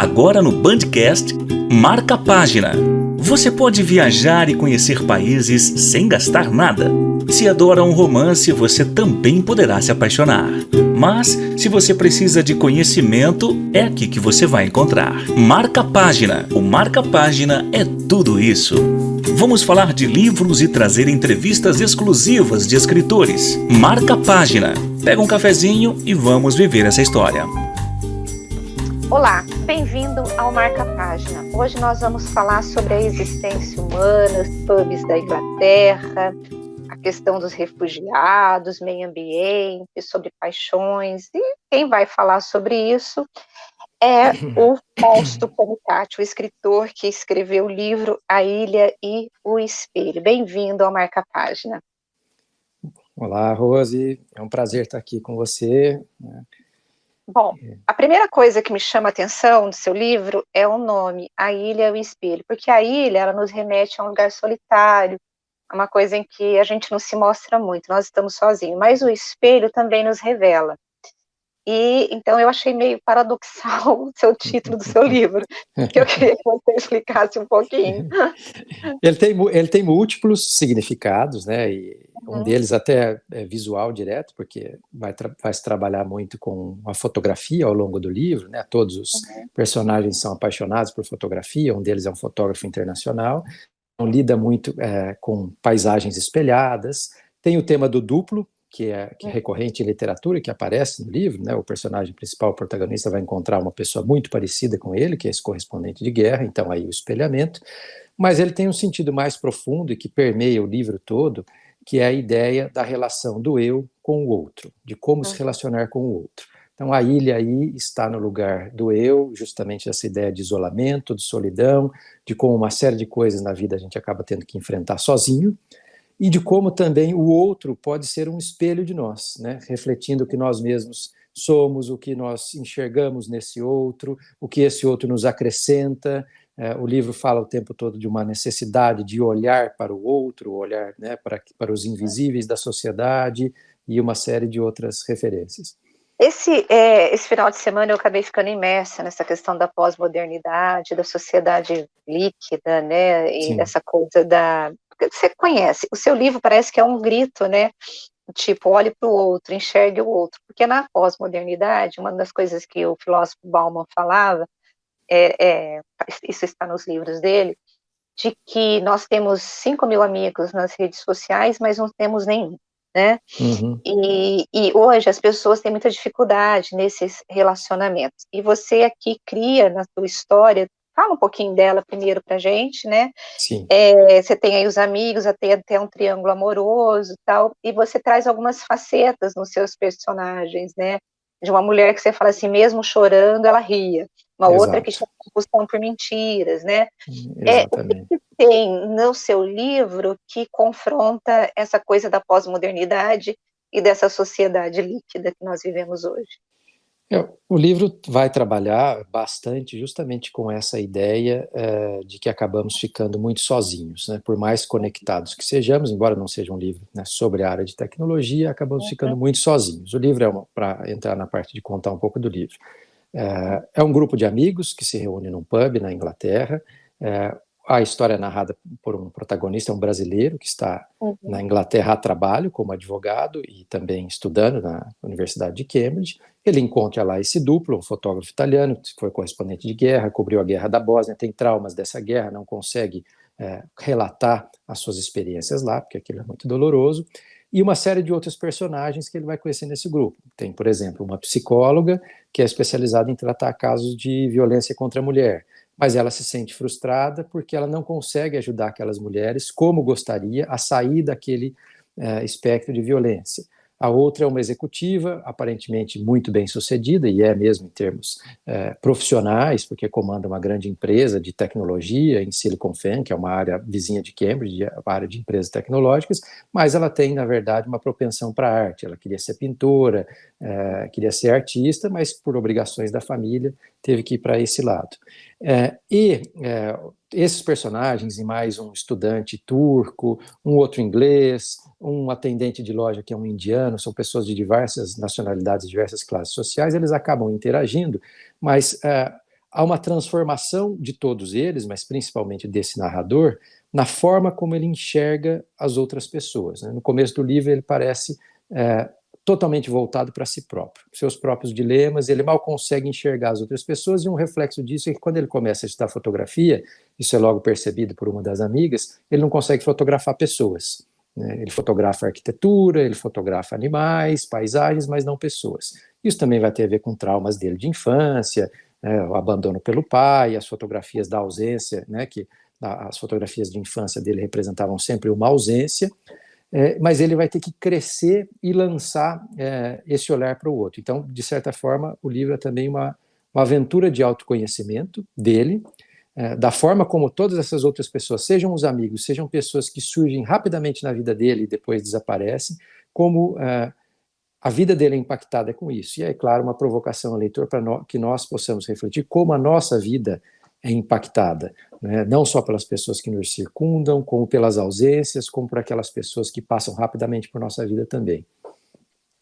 Agora no Bandcast, Marca a Página. Você pode viajar e conhecer países sem gastar nada. Se adora um romance, você também poderá se apaixonar. Mas, se você precisa de conhecimento, é aqui que você vai encontrar. Marca a Página. O Marca a Página é tudo isso. Vamos falar de livros e trazer entrevistas exclusivas de escritores. Marca a Página. Pega um cafezinho e vamos viver essa história. Olá, bem-vindo ao Marca a Página. Hoje nós vamos falar sobre a existência humana, os pubs da Inglaterra, a questão dos refugiados, meio ambiente, sobre paixões. E quem vai falar sobre isso é o Fausto Panicato, o escritor que escreveu o livro A Ilha e o Espelho. Bem-vindo ao Marca a Página. Olá, Rose. É um prazer estar aqui com você. Bom, a primeira coisa que me chama a atenção do seu livro é o nome, A Ilha e o Espelho, porque a ilha, ela nos remete a um lugar solitário, a uma coisa em que a gente não se mostra muito, nós estamos sozinhos, mas o espelho também nos revela. E então eu achei meio paradoxal o seu título do seu livro, que eu queria que você explicasse um pouquinho. Ele tem múltiplos significados, né? E um deles até é visual direto, porque vai se trabalhar muito com a fotografia ao longo do livro, né? Todos os personagens são apaixonados por fotografia, um deles é um fotógrafo internacional, então lida muito com paisagens espelhadas. Tem o tema do duplo, que é recorrente em literatura, que aparece no livro, né? O personagem principal, o protagonista, vai encontrar uma pessoa muito parecida com ele, que é esse correspondente de guerra, então aí o espelhamento. Mas ele tem um sentido mais profundo e que permeia o livro todo, que é a ideia da relação do eu com o outro, de como se relacionar com o outro. Então a ilha aí está no lugar do eu, justamente essa ideia de isolamento, de solidão, de como uma série de coisas na vida a gente acaba tendo que enfrentar sozinho, e de como também o outro pode ser um espelho de nós, né? Refletindo o que nós mesmos somos, o que nós enxergamos nesse outro, o que esse outro nos acrescenta. O livro fala o tempo todo de uma necessidade de olhar para o outro, olhar, né, para os invisíveis da sociedade e uma série de outras referências. Esse final de semana eu acabei ficando imersa nessa questão da pós-modernidade, da sociedade líquida, né, e dessa coisa da... Você conhece, o seu livro parece que é um grito, né, tipo, olhe para o outro, enxergue o outro, porque na pós-modernidade, uma das coisas que o filósofo Bauman falava, isso está nos livros dele, de que nós temos 5.000 amigos nas redes sociais, mas não temos nenhum, né? E hoje as pessoas têm muita dificuldade nesses relacionamentos. E você aqui cria na sua história, fala um pouquinho dela primeiro pra gente, né? Sim. Você tem aí os amigos, até um triângulo amoroso, tal, e você traz algumas facetas nos seus personagens, né? De uma mulher que você fala assim, mesmo chorando, ela ria. Uma outra que chama compulsão por mentiras, né? Exatamente. O que tem no seu livro que confronta essa coisa da pós-modernidade e dessa sociedade líquida que nós vivemos hoje? O livro vai trabalhar bastante justamente com essa ideia de que acabamos ficando muito sozinhos, né? Por mais conectados que sejamos, embora não seja um livro, né, sobre a área de tecnologia, acabamos ficando muito sozinhos. O livro para entrar na parte de contar um pouco do livro. É um grupo de amigos que se reúne num pub na Inglaterra. A história é narrada por um protagonista, um brasileiro, que está na Inglaterra a trabalho como advogado e também estudando na Universidade de Cambridge. Ele encontra lá esse duplo, um fotógrafo italiano, que foi correspondente de guerra, cobriu a guerra da Bósnia, tem traumas dessa guerra, não consegue relatar as suas experiências lá, porque aquilo é muito doloroso, e uma série de outros personagens que ele vai conhecer nesse grupo. Tem, por exemplo, uma psicóloga que é especializada em tratar casos de violência contra a mulher, mas ela se sente frustrada porque ela não consegue ajudar aquelas mulheres como gostaria a sair daquele espectro de violência. A outra é uma executiva, aparentemente muito bem sucedida, e é mesmo em termos profissionais, porque comanda uma grande empresa de tecnologia em Silicon Valley, que é uma área vizinha de Cambridge, uma área de empresas tecnológicas, mas ela tem, na verdade, uma propensão para a arte. Ela queria ser pintora, queria ser artista, mas por obrigações da família teve que ir para esse lado. Esses personagens, e mais um estudante turco, um outro inglês, um atendente de loja que é um indiano, são pessoas de diversas nacionalidades, diversas classes sociais, eles acabam interagindo, mas há uma transformação de todos eles, mas principalmente desse narrador, na forma como ele enxerga as outras pessoas, né? No começo do livro ele parece totalmente voltado para si próprio, seus próprios dilemas, ele mal consegue enxergar as outras pessoas, e um reflexo disso é que quando ele começa a estudar fotografia, isso é logo percebido por uma das amigas, ele não consegue fotografar pessoas, né? Ele fotografa arquitetura, ele fotografa animais, paisagens, mas não pessoas. Isso também vai ter a ver com traumas dele de infância, o abandono pelo pai, as fotografias da ausência, né, que as fotografias de infância dele representavam sempre uma ausência, mas ele vai ter que crescer e lançar esse olhar para o outro. Então, de certa forma, o livro é também uma aventura de autoconhecimento dele, da forma como todas essas outras pessoas, sejam os amigos, sejam pessoas que surgem rapidamente na vida dele e depois desaparecem, como a vida dele é impactada com isso. E é claro, uma provocação ao leitor para que nós possamos refletir como a nossa vida é impactada, né? Não só pelas pessoas que nos circundam, como pelas ausências, como por aquelas pessoas que passam rapidamente por nossa vida também.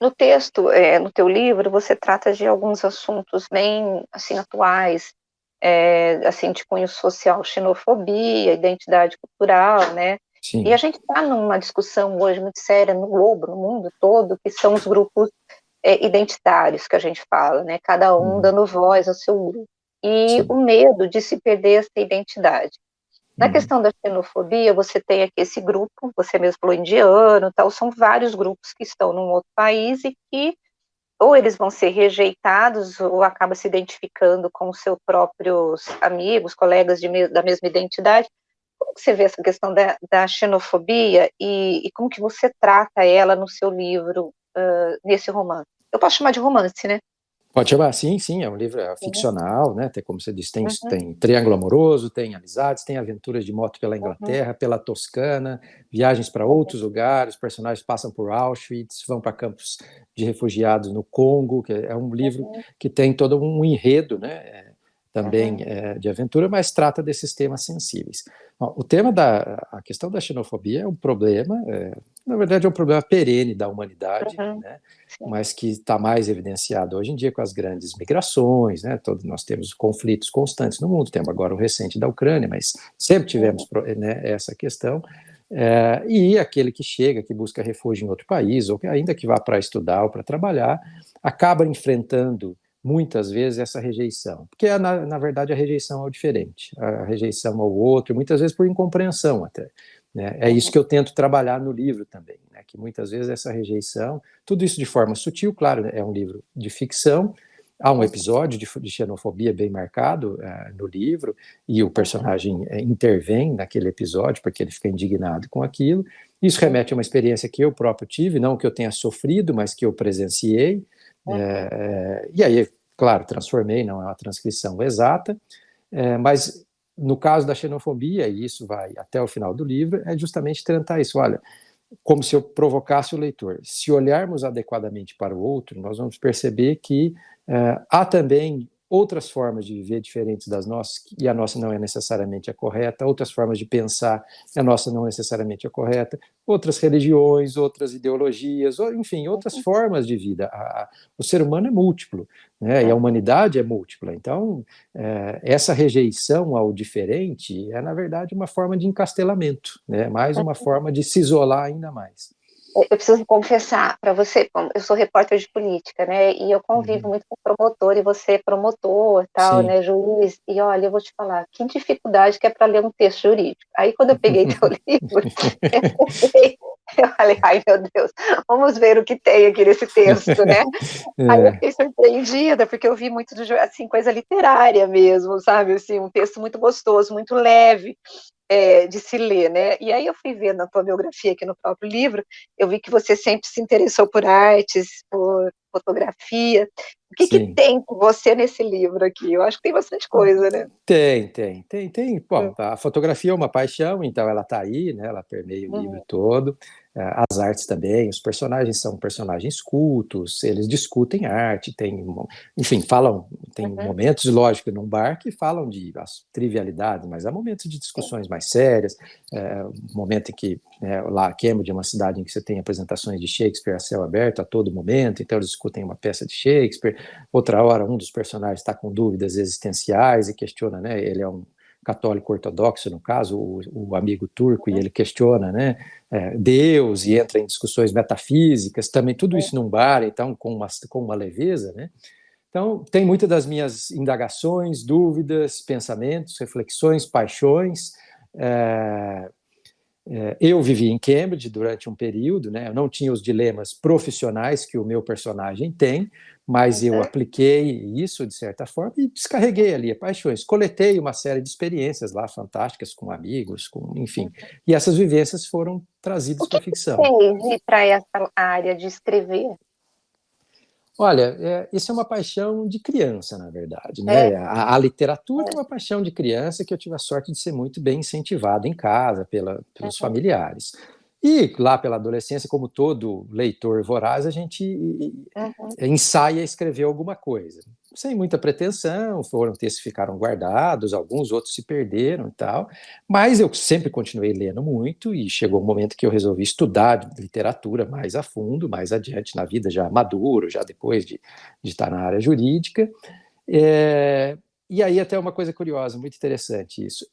No texto, no teu livro, você trata de alguns assuntos bem assim, atuais, assim, de cunho social, xenofobia, identidade cultural, né? Sim. E a gente está numa discussão hoje muito séria no globo, no mundo todo, que são os grupos identitários que a gente fala, né? Cada um dando voz ao seu grupo. E o medo de se perder essa identidade. Na questão da xenofobia, você tem aqui esse grupo, você mesmo falou indiano, tal, são vários grupos que estão num outro país e que ou eles vão ser rejeitados ou acaba se identificando com os seus próprios amigos, colegas da mesma identidade. Como que você vê essa questão da xenofobia e como que você trata ela no seu livro, nesse romance? Eu posso chamar de romance, né? Pode chamar, sim, é um livro ficcional, né? Tem, como você disse, tem triângulo amoroso, tem amizades, tem aventuras de moto pela Inglaterra, pela Toscana, viagens para outros lugares, personagens passam por Auschwitz, vão para campos de refugiados no Congo, que é um livro que tem todo um enredo, né? Também de aventura, mas trata desses temas sensíveis. Bom, a questão da xenofobia é um problema, na verdade é um problema perene da humanidade, né? Mas que está mais evidenciado hoje em dia com as grandes migrações, né? Nós temos conflitos constantes no mundo, temos agora o recente da Ucrânia, mas sempre tivemos né, essa questão. E aquele que chega, que busca refúgio em outro país, ou que ainda que vá para estudar ou para trabalhar, acaba enfrentando muitas vezes essa rejeição, porque na verdade a rejeição ao diferente, a rejeição ao outro, muitas vezes por incompreensão até, né? É isso que eu tento trabalhar no livro também, né? Que muitas vezes essa rejeição, tudo isso de forma sutil, claro, né? É um livro de ficção, há um episódio de xenofobia bem marcado no livro, e o personagem intervém naquele episódio, porque ele fica indignado com aquilo. Isso remete a uma experiência que eu próprio tive, não que eu tenha sofrido, mas que eu presenciei. E aí, claro, transformei, não é uma transcrição exata, mas no caso da xenofobia, e isso vai até o final do livro, é justamente tentar isso. Olha, como se eu provocasse o leitor. Se olharmos adequadamente para o outro, nós vamos perceber que há também outras formas de viver diferentes das nossas, e a nossa não é necessariamente a correta, outras formas de pensar, a nossa não necessariamente a correta, outras religiões, outras ideologias, enfim, outras formas de vida. O ser humano é múltiplo, né? E a humanidade é múltipla. Então, essa rejeição ao diferente é, na verdade, uma forma de encastelamento, né? Mais uma forma de se isolar ainda mais. Eu preciso confessar para você, eu sou repórter de política, né, e eu convivo muito com promotor, e você é promotor, tal, né, juiz, e olha, eu vou te falar, que dificuldade que é para ler um texto jurídico. Aí quando eu peguei teu livro, eu falei, ai meu Deus, vamos ver o que tem aqui nesse texto, né? Aí eu fiquei surpreendida, porque eu vi muito, assim, coisa literária mesmo, sabe, assim, um texto muito gostoso, muito leve, de se ler, né? E aí eu fui ver na tua biografia aqui no próprio livro, eu vi que você sempre se interessou por artes, por fotografia. O que tem com você nesse livro aqui? Eu acho que tem bastante coisa, né? Tem. Bom, a fotografia é uma paixão, então ela está aí, né? Ela permeia o livro todo. as artes também, os personagens são personagens cultos, eles discutem arte, enfim, tem momentos, lógico, num bar que falam de trivialidades, mas há momentos de discussões mais sérias, momento em que, lá Cambridge é uma cidade em que você tem apresentações de Shakespeare a céu aberto a todo momento, então eles discutem uma peça de Shakespeare, outra hora um dos personagens está com dúvidas existenciais e questiona, né, ele é um católico ortodoxo, no caso, o amigo turco, e ele questiona, né, Deus, e entra em discussões metafísicas, também tudo isso num bar, então, com uma leveza, né? Então, tem muitas das minhas indagações, dúvidas, pensamentos, reflexões, paixões. Eu vivi em Cambridge durante um período, né? Eu não tinha os dilemas profissionais que o meu personagem tem, mas eu apliquei isso de certa forma e descarreguei ali paixões. Coletei uma série de experiências lá fantásticas com amigos, enfim. E essas vivências foram trazidas para a ficção. O que fez ir para essa área de escrever? Olha, isso é uma paixão de criança, na verdade, né? A literatura é uma paixão de criança que eu tive a sorte de ser muito bem incentivado em casa pelos familiares. E lá pela adolescência, como todo leitor voraz, a gente ensaia escrever alguma coisa. Sem muita pretensão, textos que ficaram guardados, alguns outros se perderam e tal, mas eu sempre continuei lendo muito e chegou um momento que eu resolvi estudar literatura mais a fundo, mais adiante na vida, já maduro, já depois de estar na área jurídica. E aí até uma coisa curiosa, muito interessante isso,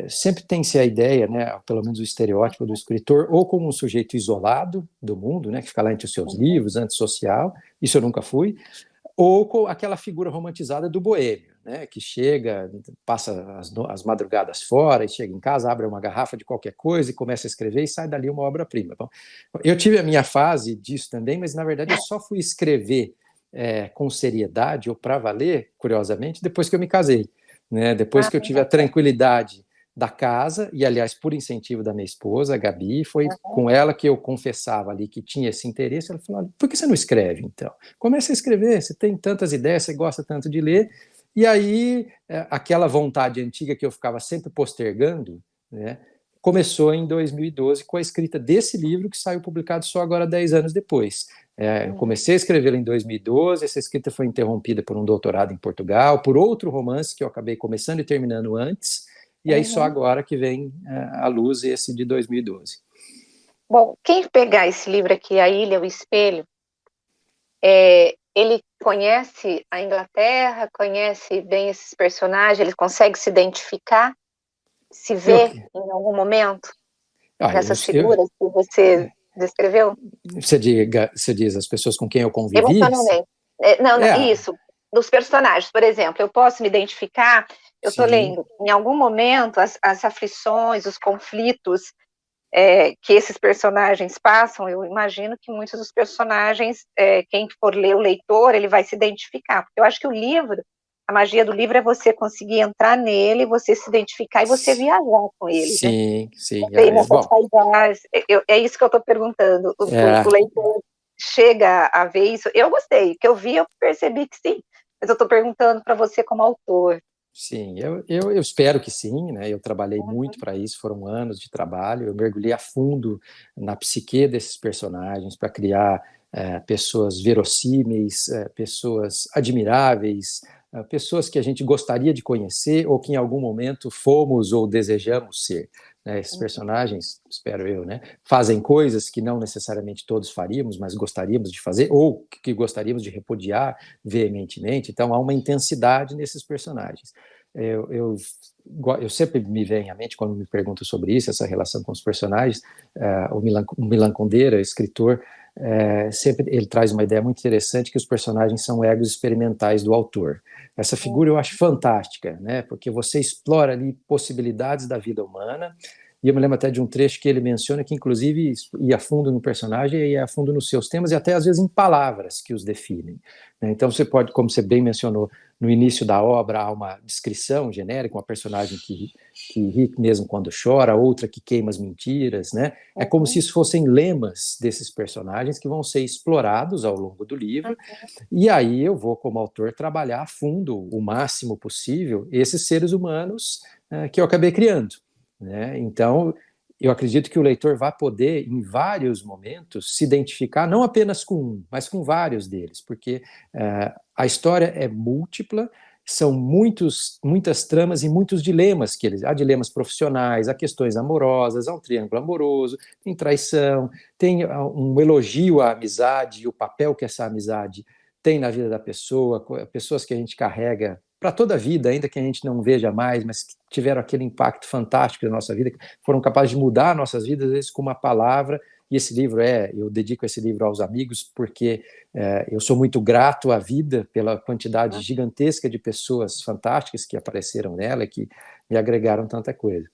sempre tem-se a ideia, né, pelo menos o estereótipo do escritor, ou como um sujeito isolado do mundo, né, que fica lá entre os seus livros, antissocial, isso eu nunca fui, ou com aquela figura romantizada do boêmio, né, que chega, passa as madrugadas fora, e chega em casa, abre uma garrafa de qualquer coisa e começa a escrever e sai dali uma obra-prima. Bom, eu tive a minha fase disso também, mas na verdade eu só fui escrever com seriedade ou para valer, curiosamente, depois que eu me casei, né, depois que eu tive a tranquilidade da casa, e aliás, por incentivo da minha esposa, a Gabi, foi com ela que eu confessava ali que tinha esse interesse. Ela falou: por que você não escreve, então? Comece a escrever, você tem tantas ideias, você gosta tanto de ler. E aí, aquela vontade antiga que eu ficava sempre postergando, né, começou em 2012 com a escrita desse livro, que saiu publicado só agora 10 anos depois. Eu comecei a escrevê-lo em 2012, essa escrita foi interrompida por um doutorado em Portugal, por outro romance que eu acabei começando e terminando antes, e aí só agora que vem à luz esse de 2012. Bom, quem pegar esse livro aqui, A Ilha, o Espelho, ele conhece a Inglaterra, conhece bem esses personagens, ele consegue se identificar, se ver em algum momento nessas figuras que você descreveu? Você diz as pessoas com quem eu convivi? Emocionalmente. Não, isso. Dos personagens, por exemplo, eu posso me identificar, eu estou lendo, em algum momento, as aflições, os conflitos que esses personagens passam, eu imagino que muitos dos personagens, quem for ler, o leitor, ele vai se identificar, porque eu acho que o livro, a magia do livro é você conseguir entrar nele, você se identificar e você viajar com ele. Sim, né? Sim. É isso que eu estou perguntando. O leitor chega a ver isso? Eu gostei, que eu vi, eu percebi que sim, mas eu estou perguntando para você como autor. Sim, eu espero que sim, né? Eu trabalhei muito para isso, foram anos de trabalho, eu mergulhei a fundo na psique desses personagens para criar pessoas verossímeis, pessoas admiráveis, pessoas que a gente gostaria de conhecer ou que em algum momento fomos ou desejamos ser. Esses personagens, espero eu, né, fazem coisas que não necessariamente todos faríamos, mas gostaríamos de fazer, ou que gostaríamos de repudiar veementemente. Então, há uma intensidade nesses personagens. Eu sempre me vem à mente, quando me perguntam sobre isso, essa relação com os personagens, o Milan Kundera, escritor, sempre ele traz uma ideia muito interessante, que os personagens são egos experimentais do autor. Essa figura eu acho fantástica, né, porque você explora ali possibilidades da vida humana, e eu me lembro até de um trecho que ele menciona que, inclusive, ia a fundo no personagem e ia a fundo nos seus temas e até, às vezes, em palavras que os definem. Então, você pode, como você bem mencionou, no início da obra há uma descrição genérica, uma personagem que ri mesmo quando chora, outra que queima as mentiras, né? É como se isso fossem lemas desses personagens que vão ser explorados ao longo do livro, e aí eu vou, como autor, trabalhar a fundo, o máximo possível, esses seres humanos que eu acabei criando. Né? Então, eu acredito que o leitor vai poder, em vários momentos, se identificar, não apenas com um, mas com vários deles, porque a história é múltipla, são muitas tramas e muitos dilemas há dilemas profissionais, há questões amorosas, há um triângulo amoroso, tem traição, tem um elogio à amizade e o papel que essa amizade tem na vida da pessoa, pessoas que a gente carrega para toda a vida, ainda que a gente não veja mais, mas que tiveram aquele impacto fantástico na nossa vida, que foram capazes de mudar nossas vidas, às vezes com uma palavra. E esse livro eu dedico esse livro aos amigos, porque eu sou muito grato à vida pela quantidade gigantesca de pessoas fantásticas que apareceram nela e que me agregaram tanta coisa.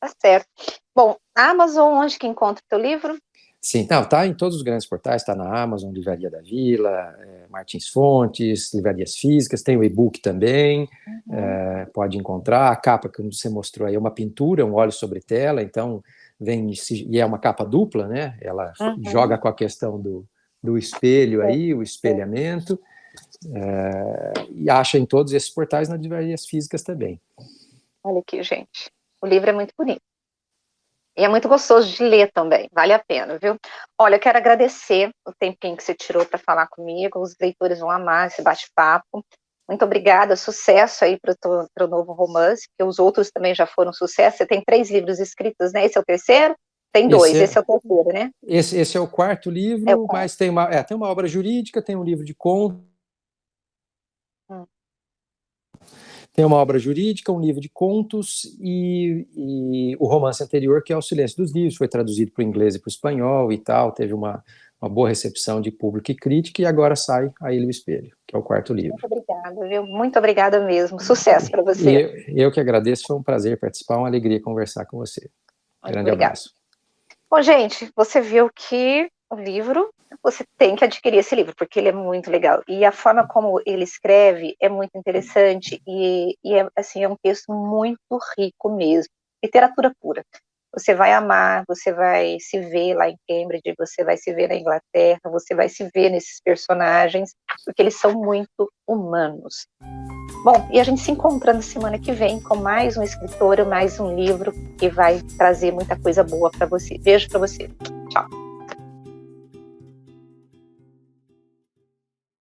Tá certo. Bom, Amazon, onde que encontra o teu livro? Sim, está em todos os grandes portais, está na Amazon, Livraria da Vila, Martins Fontes, livrarias físicas, tem o e-book também, pode encontrar. A capa que você mostrou aí é uma pintura, um óleo sobre tela, então e é uma capa dupla, né? Ela joga com a questão do espelho aí, o espelhamento, e acha em todos esses portais nas livrarias físicas também. Olha aqui, gente, o livro é muito bonito. E é muito gostoso de ler também, vale a pena, viu? Olha, eu quero agradecer o tempinho que você tirou para falar comigo, os leitores vão amar esse bate-papo. Muito obrigada, sucesso aí para o novo romance, porque os outros também já foram sucesso. Você tem 3 livros escritos, né? Esse é o terceiro? Tem 2, esse é o terceiro, né? Esse é o 4º livro, mas tem uma obra jurídica, tem um livro de contos. Tem uma obra jurídica, um livro de contos e o romance anterior, que é O Silêncio dos Livros, foi traduzido para o inglês e para o espanhol e tal, teve uma boa recepção de público e crítica, e agora sai A Ilha e o Espelho, que é o 4º livro. Muito obrigada, viu? Muito obrigada mesmo. Sucesso para você. Eu que agradeço, foi um prazer participar, uma alegria conversar com você. Grande abraço. Bom, gente, você viu que o livro, você tem que adquirir esse livro, porque ele é muito legal. E a forma como ele escreve é muito interessante e assim, é um texto muito rico mesmo. Literatura pura. Você vai amar, você vai se ver lá em Cambridge, você vai se ver na Inglaterra, você vai se ver nesses personagens, porque eles são muito humanos. Bom, e a gente se encontra na semana que vem com mais um escritor, mais um livro que vai trazer muita coisa boa para você. Beijo para você.